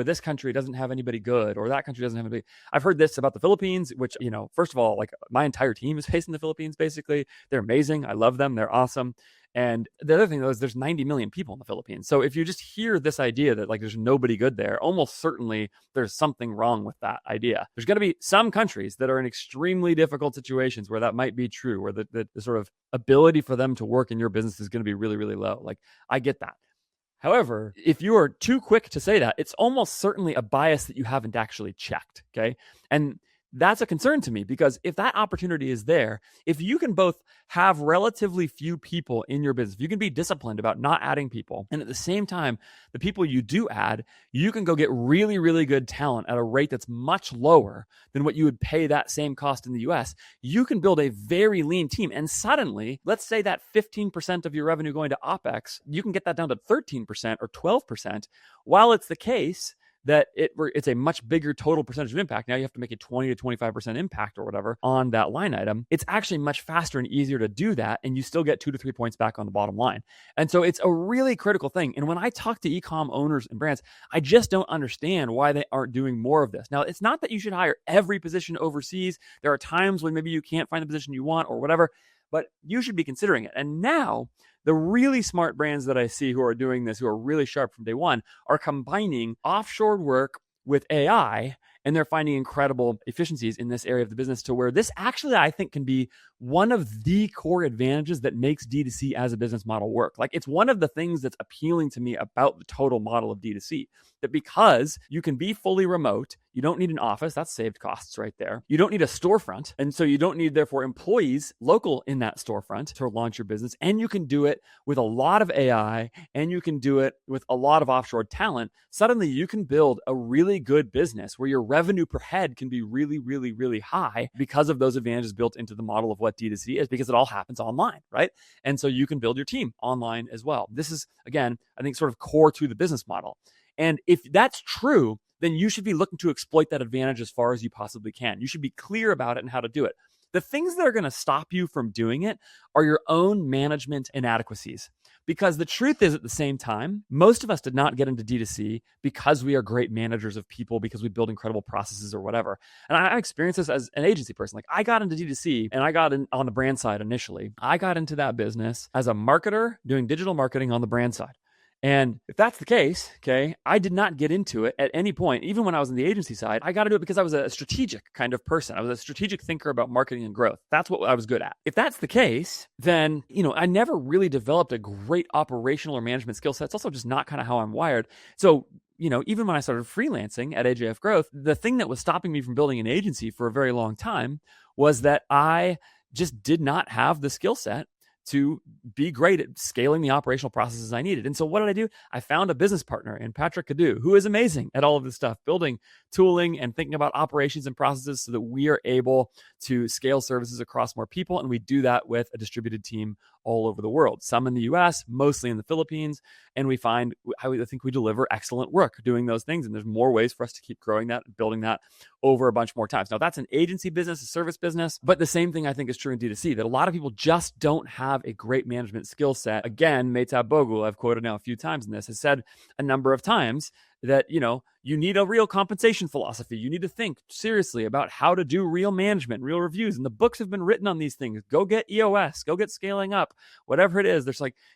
This country doesn't have anybody good, or that country doesn't have anybody. I've heard this about the Philippines, which, first of all, like my entire team is based in the Philippines, basically. They're amazing. I love them. They're awesome. And the other thing, though, is there's 90 million people in the Philippines. So if you just hear this idea that like there's nobody good there, almost certainly there's something wrong with that idea. There's going to be some countries that are in extremely difficult situations where that might be true, where the sort of ability for them to work in your business is going to be really, really low. Like, I get that. However, if you are too quick to say that, it's almost certainly a bias that you haven't actually checked, okay? And that's a concern to me, because if that opportunity is there, if you can both have relatively few people in your business, if you can be disciplined about not adding people, and at the same time, the people you do add, you can go get really, really good talent at a rate that's much lower than what you would pay that same cost in the US, you can build a very lean team. And suddenly, let's say that 15% of your revenue going to OpEx, you can get that down to 13% or 12%. While it's the case that it's a much bigger total percentage of impact. Now you have to make a 20 to 25% impact or whatever on that line item. It's actually much faster and easier to do that, and you still get 2 to 3 points back on the bottom line. And so it's a really critical thing. And when I talk to e-com owners and brands, I just don't understand why they aren't doing more of this. Now, it's not that you should hire every position overseas. There are times when maybe you can't find the position you want or whatever, but you should be considering it. And now, the really smart brands that I see who are doing this, who are really sharp from day one, are combining offshore work with AI, and they're finding incredible efficiencies in this area of the business, to where this actually, I think, can be one of the core advantages that makes D2C as a business model work. Like, it's one of the things that's appealing to me about the total model of D2C, that because you can be fully remote, you don't need an office. That's saved costs right there. You don't need a storefront. And so you don't need, therefore, employees local in that storefront to launch your business. And you can do it with a lot of AI, and you can do it with a lot of offshore talent. Suddenly you can build a really good business where your revenue per head can be really, really, really high because of those advantages built into the model of what D2C is, because it all happens online, right? And so you can build your team online as well. This is, again, I think sort of core to the business model. And if that's true, then you should be looking to exploit that advantage as far as you possibly can. You should be clear about it and how to do it. The things that are going to stop you from doing it are your own management inadequacies. Because the truth is, at the same time, most of us did not get into D2C because we are great managers of people, because we build incredible processes or whatever. And I experienced this as an agency person. Like, I got into D2C and I got in on the brand side initially. I got into that business as a marketer doing digital marketing on the brand side. And if that's the case, okay, I did not get into it at any point. Even when I was on the agency side, I got to do it because I was a strategic kind of person. I was a strategic thinker about marketing and growth. That's what I was good at. If that's the case, then, I never really developed a great operational or management skill set. It's also just not kind of how I'm wired. So, even when I started freelancing at AJF Growth, the thing that was stopping me from building an agency for a very long time was that I just did not have the skill set to be great at scaling the operational processes I needed. And so what did I do? I found a business partner in Patrick Cadu, who is amazing at all of this stuff, building tooling and thinking about operations and processes so that we are able to scale services across more people. And we do that with a distributed team all over the world, some in the US, mostly in the Philippines. And we find, I think we deliver excellent work doing those things. And there's more ways for us to keep growing that, building that over a bunch more times. Now, that's an agency business, a service business, but the same thing I think is true in D2C, that a lot of people just don't have a great management skill set. Again, Mehtab Bogul, I've quoted now a few times in this, has said a number of times that, you need a real compensation philosophy. You need to think seriously about how to do real management, real reviews. And the books have been written on these things. Go get EOS, go get scaling up, whatever it is.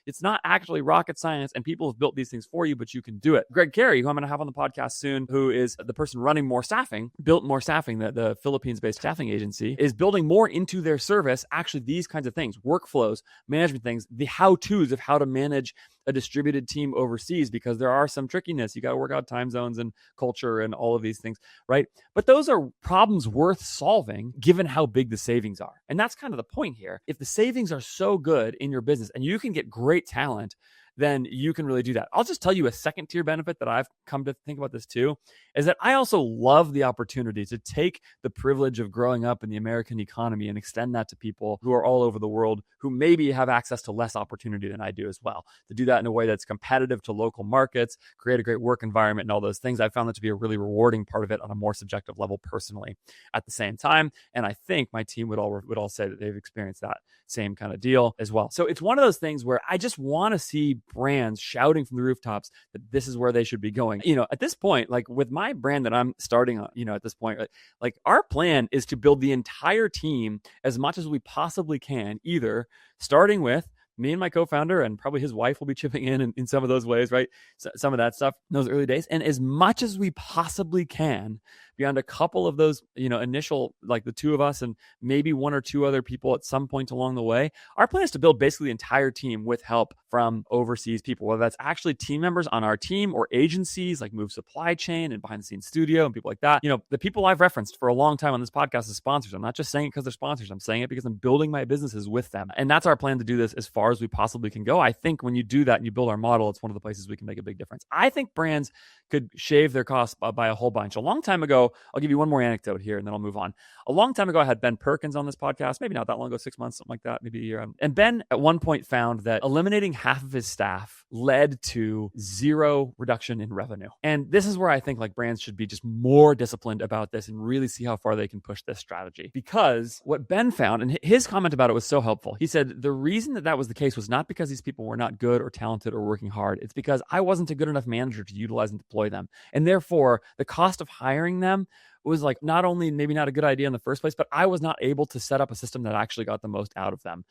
It's not actually rocket science, and people have built these things for you, but you can do it. Greg Carey, who I'm going to have on the podcast soon, who is the person running More Staffing, built More Staffing, the Philippines-based staffing agency, is building more into their service, actually these kinds of things, workflows, management things, the how-tos of how to manage a distributed team overseas, because there are some trickiness. You got to work out time zones and culture and all of these things, right? But those are problems worth solving given how big the savings are. And that's kind of the point here. If the savings are so good in your business and you can get great talent then you can really do that. I'll just tell you a second tier benefit that I've come to think about this too, is that I also love the opportunity to take the privilege of growing up in the American economy and extend that to people who are all over the world who maybe have access to less opportunity than I do as well. To do that in a way that's competitive to local markets, create a great work environment and all those things. I found that to be a really rewarding part of it on a more subjective level personally at the same time. And I think my team would all say that they've experienced that same kind of deal as well. So it's one of those things where I just want to see brands shouting from the rooftops that this is where they should be going. At this point, like with my brand that I'm starting on, at this point, like our plan is to build the entire team as much as we possibly can, either starting with me and my co-founder, and probably his wife will be chipping in some of those ways, right? So, some of that stuff in those early days. And as much as we possibly can, beyond a couple of those, initial, like the two of us and maybe one or two other people at some point along the way, our plan is to build basically the entire team with help from overseas people, whether that's actually team members on our team or agencies like Move Supply Chain and Behind the Scenes Studio and people like that. The people I've referenced for a long time on this podcast as sponsors. I'm not just saying it because they're sponsors. I'm saying it because I'm building my businesses with them. And that's our plan to do this as far as we possibly can go. I think when you do that and you build our model, it's one of the places we can make a big difference. I think brands could shave their costs by a whole bunch. A long time ago, I'll give you one more anecdote here and then I'll move on. A long time ago, I had Ben Perkins on this podcast, maybe not that long ago, 6 months, something like that, maybe a year. And Ben at one point found that eliminating half of his staff led to zero reduction in revenue. And this is where I think like brands should be just more disciplined about this and really see how far they can push this strategy. Because what Ben found, and his comment about it was so helpful. He said, the reason that was the case was not because these people were not good or talented or working hard. It's because I wasn't a good enough manager to utilize and deploy them. And therefore, the cost of hiring them was like not only maybe not a good idea in the first place, but I was not able to set up a system that actually got the most out of them.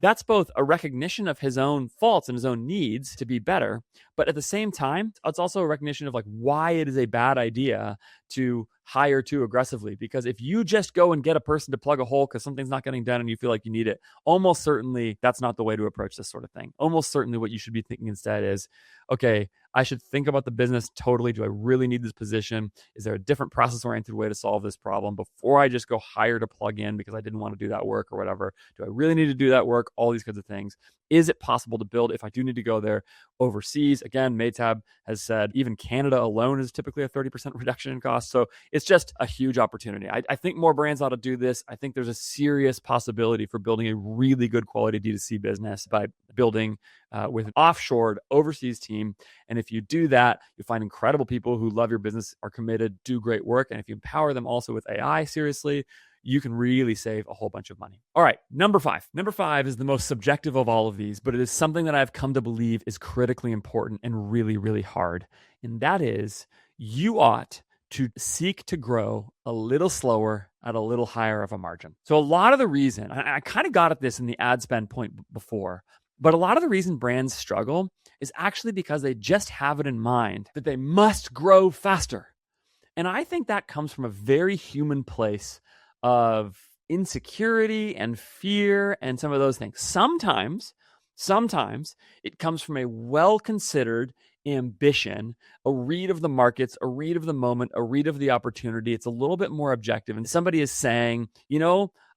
That's both a recognition of his own faults and his own needs to be better, but at the same time, it's also a recognition of like why it is a bad idea to hire too aggressively. Because if you just go and get a person to plug a hole because something's not getting done and you feel like you need it, almost certainly that's not the way to approach this sort of thing. Almost certainly what you should be thinking instead is, okay, I should think about the business totally. Do I really need this position? Is there a different process-oriented way to solve this problem before I just go hire to plug in because I didn't want to do that work or whatever? Do I really need to do that work? All these kinds of things. Is it possible to build if I do need to go there overseas? Again, Maytab has said even Canada alone is typically a 30% reduction in cost. So it's just a huge opportunity. I think more brands ought to do this. I think there's a serious possibility for building a really good quality D2C business by building with an offshored overseas team. And if you do that, you find incredible people who love your business, are committed, do great work. And if you empower them also with AI, seriously, you can really save a whole bunch of money. All right, number five. Number five is the most subjective of all of these, but it is something that I've come to believe is critically important and really, really hard. And that is you ought to seek to grow a little slower at a little higher of a margin. So a lot of the reason, I kind of got at this in the ad spend point before, but a lot of the reason brands struggle is actually because they just have it in mind that they must grow faster. And I think that comes from a very human place of insecurity and fear and some of those things. Sometimes it comes from a well-considered ambition, a read of the markets, a read of the moment, a read of the opportunity. It's a little bit more objective. And somebody is saying,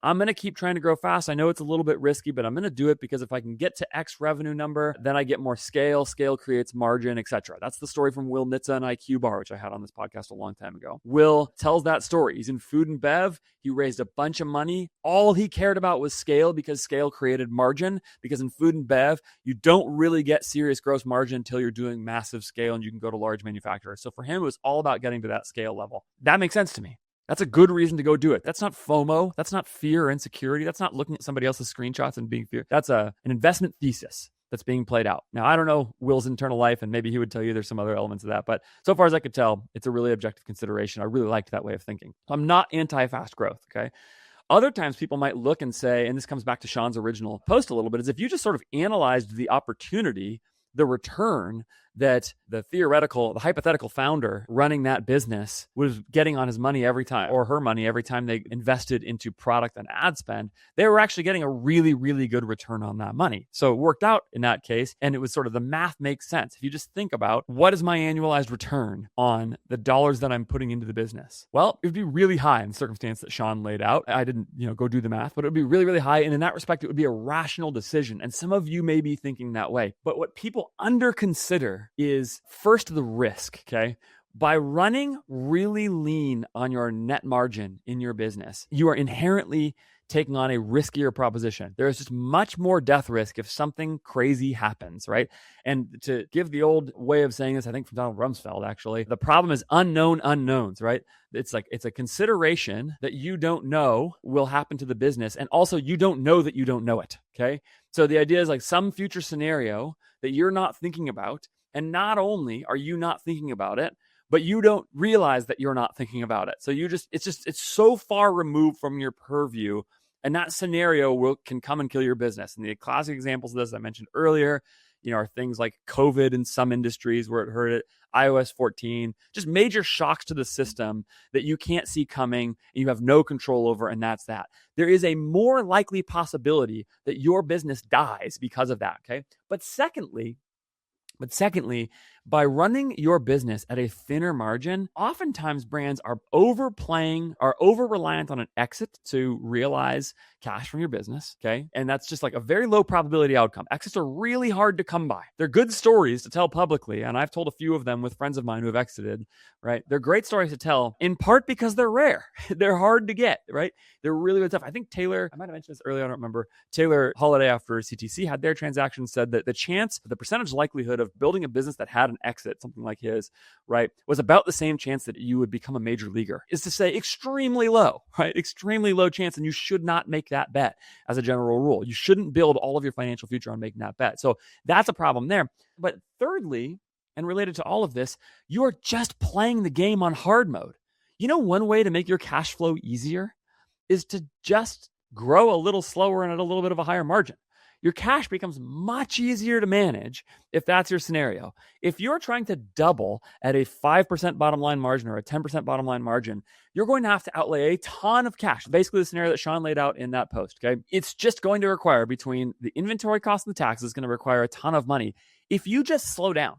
I'm going to keep trying to grow fast. I know it's a little bit risky, but I'm going to do it because if I can get to X revenue number, then I get more scale. Scale creates margin, etc. That's the story from Will Nitza and IQ Bar, which I had on this podcast a long time ago. Will tells that story. He's in food and bev. He raised a bunch of money. All he cared about was scale because scale created margin. Because in food and bev, you don't really get serious gross margin until you're doing massive scale and you can go to large manufacturers. So for him, it was all about getting to that scale level. That makes sense to me. That's a good reason to go do it. That's not FOMO. That's not fear or insecurity. That's not looking at somebody else's screenshots and being fear. That's an investment thesis that's being played out. Now, I don't know Will's internal life, and maybe he would tell you there's some other elements of that. But so far as I could tell, it's a really objective consideration. I really liked that way of thinking. I'm not anti-fast growth, okay? Other times people might look and say, and this comes back to Sean's original post a little bit, is if you just sort of analyzed the opportunity, the return, that the hypothetical founder running that business was getting on his money every time, or her money every time they invested into product and ad spend, they were actually getting a really, really good return on that money. So it worked out in that case. And it was sort of, the math makes sense. If you just think about, what is my annualized return on the dollars that I'm putting into the business? Well, it would be really high in the circumstance that Sean laid out. I didn't, go do the math, but it would be really, really high. And in that respect, it would be a rational decision. And some of you may be thinking that way. But what people underconsider is first the risk, okay? By running really lean on your net margin in your business, you are inherently taking on a riskier proposition. There is just much more death risk if something crazy happens, right? And to give the old way of saying this, I think from Donald Rumsfeld, actually, the problem is unknown unknowns, right? It's a consideration that you don't know will happen to the business. And also you don't know that you don't know it, okay? So the idea is like some future scenario that you're not thinking about. And not only are you not thinking about it, but you don't realize that you're not thinking about it. So it's so far removed from your purview, and that scenario can come and kill your business. And the classic examples of this I mentioned earlier, are things like COVID in some industries where it hurt it, iOS 14, just major shocks to the system that you can't see coming and you have no control over, and that's that. There is a more likely possibility that your business dies because of that, okay? But secondly, by running your business at a thinner margin, oftentimes brands are over-reliant on an exit to realize cash from your business, okay? And that's just like a very low probability outcome. Exits are really hard to come by. They're good stories to tell publicly, and I've told a few of them with friends of mine who have exited, right? They're great stories to tell, in part because they're rare. They're hard to get, right? They're really, really tough. I think Taylor, I might have mentioned this earlier, I don't remember. Taylor Holiday, after CTC had their transaction, said that the percentage likelihood of building a business that had an exit, something like his, right, was about the same chance that you would become a major leaguer. Is to say extremely low, right? Extremely low chance, and you should not make that bet as a general rule. You shouldn't build all of your financial future on making that bet. So that's a problem there. But thirdly, and related to all of this, you are just playing the game on hard mode. One way to make your cash flow easier is to just grow a little slower and at a little bit of a higher margin. Your cash becomes much easier to manage if that's your scenario. If you're trying to double at a 5% bottom line margin or a 10% bottom line margin, you're going to have to outlay a ton of cash. Basically the scenario that Sean laid out in that post, okay? It's just going to require, between the inventory cost and the taxes, going to require a ton of money. If you just slow down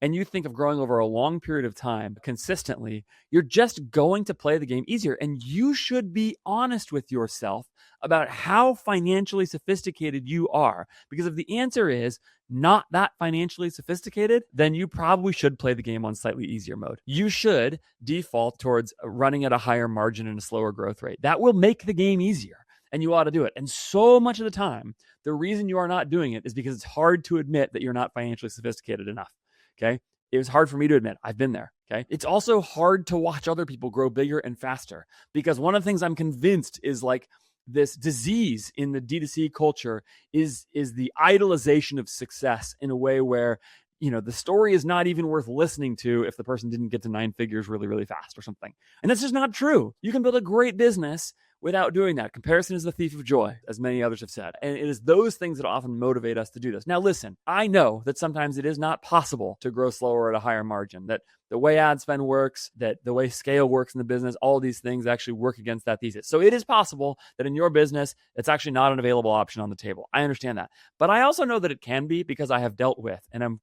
and you think of growing over a long period of time consistently, you're just going to play the game easier. And you should be honest with yourself about how financially sophisticated you are. Because if the answer is not that financially sophisticated, then you probably should play the game on slightly easier mode. You should default towards running at a higher margin and a slower growth rate. That will make the game easier, and you ought to do it. And so much of the time, the reason you are not doing it is because it's hard to admit that you're not financially sophisticated enough. Okay. It was hard for me to admit. I've been there. Okay. It's also hard to watch other people grow bigger and faster, because one of the things I'm convinced is like this disease in the DTC culture is the idolization of success in a way where, the story is not even worth listening to if the person didn't get to 9 figures really, really fast or something. And that's just not true. You can build a great business without doing that. Comparison is the thief of joy, as many others have said. And it is those things that often motivate us to do this. Now, listen, I know that sometimes it is not possible to grow slower at a higher margin, that the way ad spend works, that the way scale works in the business, all these things actually work against that thesis. So it is possible that in your business, it's actually not an available option on the table. I understand that. But I also know that it can be, because I have dealt with and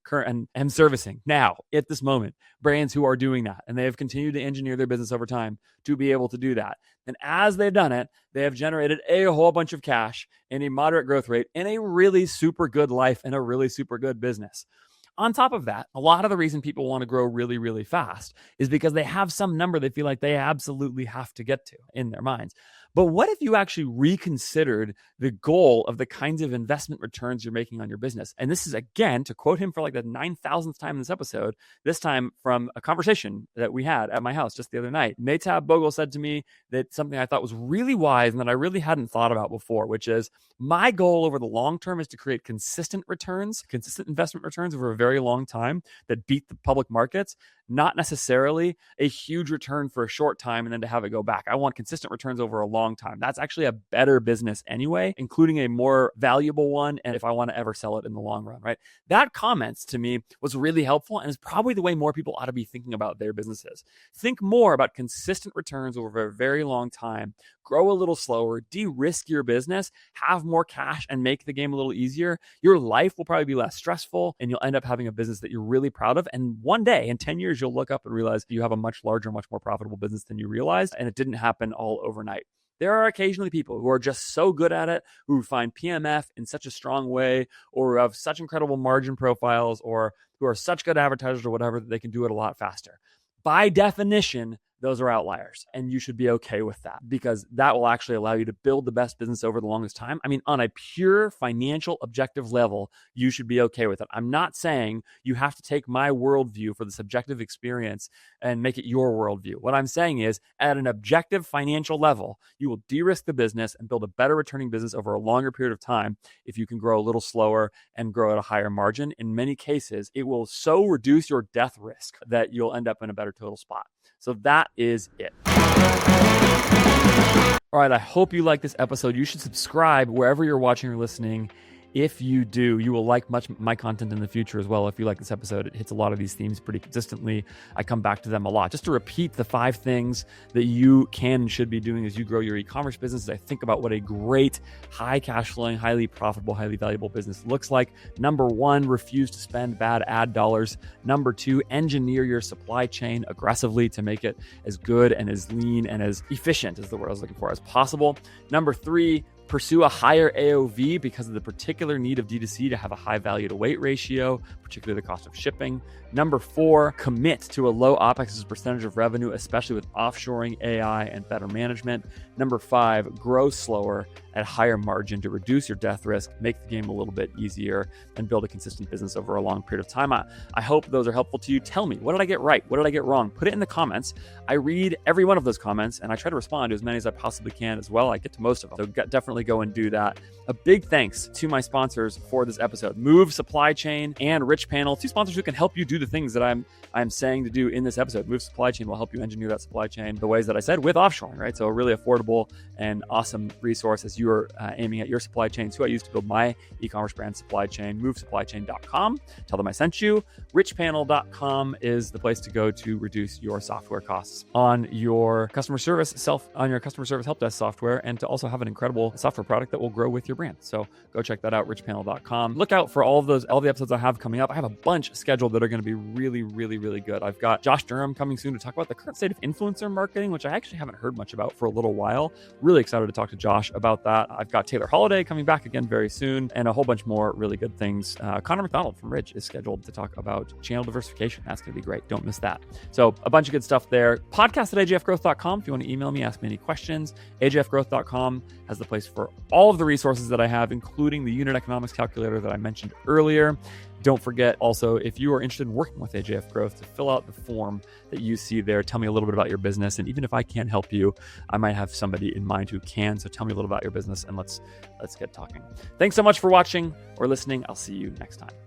am servicing now at this moment brands who are doing that. And they have continued to engineer their business over time to be able to do that. And as they've done it, they have generated a whole bunch of cash and a moderate growth rate and a really super good life and a really super good business. On top of that, a lot of the reason people want to grow really, really fast is because they have some number they feel like they absolutely have to get to in their minds. But what if you actually reconsidered the goal of the kinds of investment returns you're making on your business? And this is, again, to quote him for like the 9,000th time in this episode, this time from a conversation that we had at my house just the other night. Maytab Bogle said to me that something I thought was really wise and that I really hadn't thought about before, which is my goal over the long term is to create consistent investment returns over a very long time that beat the public markets, not necessarily a huge return for a short time and then to have it go back. I want consistent returns over a long long time. That's actually a better business anyway, including a more valuable one. And if I want to ever sell it in the long run, right? That comments to me was really helpful and is probably the way more people ought to be thinking about their businesses. Think more about consistent returns over a very long time, grow a little slower, de-risk your business, have more cash, and make the game a little easier. Your life will probably be less stressful, and you'll end up having a business that you're really proud of. And one day, in 10 years, you'll look up and realize you have a much larger, much more profitable business than you realized, and it didn't happen all overnight. There are occasionally people who are just so good at it, who find PMF in such a strong way, or have such incredible margin profiles, or who are such good advertisers or whatever, that they can do it a lot faster. By definition, those are outliers, and you should be okay with that, because that will actually allow you to build the best business over the longest time. I mean, on a pure financial objective level, you should be okay with it. I'm not saying you have to take my worldview for the subjective experience and make it your worldview. What I'm saying is, at an objective financial level, you will de-risk the business and build a better returning business over a longer period of time if you can grow a little slower and grow at a higher margin. In many cases, it will so reduce your death risk that you'll end up in a better total spot. So that is it. All right, I hope you like this episode. You should subscribe wherever you're watching or listening. If you do, you will like much my content in the future as well. If you like this episode, it hits a lot of these themes pretty consistently. I come back to them a lot. Just to repeat the 5 things that you can and should be doing as you grow your e-commerce business, as I think about what a great, high cash flowing, highly profitable, highly valuable business looks like. Number 1, refuse to spend bad ad dollars. Number 2, engineer your supply chain aggressively to make it as good and as lean and as efficient, is the word I was looking for, as possible. Number 3, pursue a higher AOV because of the particular need of D2C to have a high value to weight ratio, particularly the cost of shipping. Number 4, commit to a low OPEX as a percentage of revenue, especially with offshoring, AI, and better management. Number 5, grow slower at higher margin to reduce your death risk, make the game a little bit easier, and build a consistent business over a long period of time. I hope those are helpful to you. Tell me, what did I get right? What did I get wrong? Put it in the comments. I read every one of those comments, and I try to respond to as many as I possibly can as well. I get to most of them, so definitely go and do that. A big thanks to my sponsors for this episode, Move Supply Chain and RICHPANEL, 2 sponsors who can help you do the things that I'm saying to do in this episode. Move Supply Chain will help you engineer that supply chain the ways that I said with offshoring, right? So a really affordable and awesome resource as you are aiming at your supply chain. It's who I use to build my e-commerce brand supply chain. MoveSupplyChain.com. Tell them I sent you. RICHPANEL.com is the place to go to reduce your software costs on your customer service help desk software, and to also have an incredible software product that will grow with your brand. So go check that out, RICHPANEL.com. Look out for all the episodes I have coming up. I have a bunch scheduled that are going to be really, really, really good. I've got Josh Durham coming soon to talk about the current state of influencer marketing, which I actually haven't heard much about for a little while. Really excited to talk to Josh about that. I've got Taylor Holiday coming back again very soon, and a whole bunch more really good things. Connor McDonald from Ridge is scheduled to talk about channel diversification. That's going to be great. Don't miss that. So a bunch of good stuff there. Podcast@ajfgrowth.com if you want to email me, ask me any questions. ajfgrowth.com has the place for all of the resources that I have, including the unit economics calculator that I mentioned earlier. Don't forget also, if you are interested in working with AJF Growth, to fill out the form that you see there. Tell me a little bit about your business. And even if I can't help you, I might have somebody in mind who can. So tell me a little about your business and let's get talking. Thanks so much for watching or listening. I'll see you next time.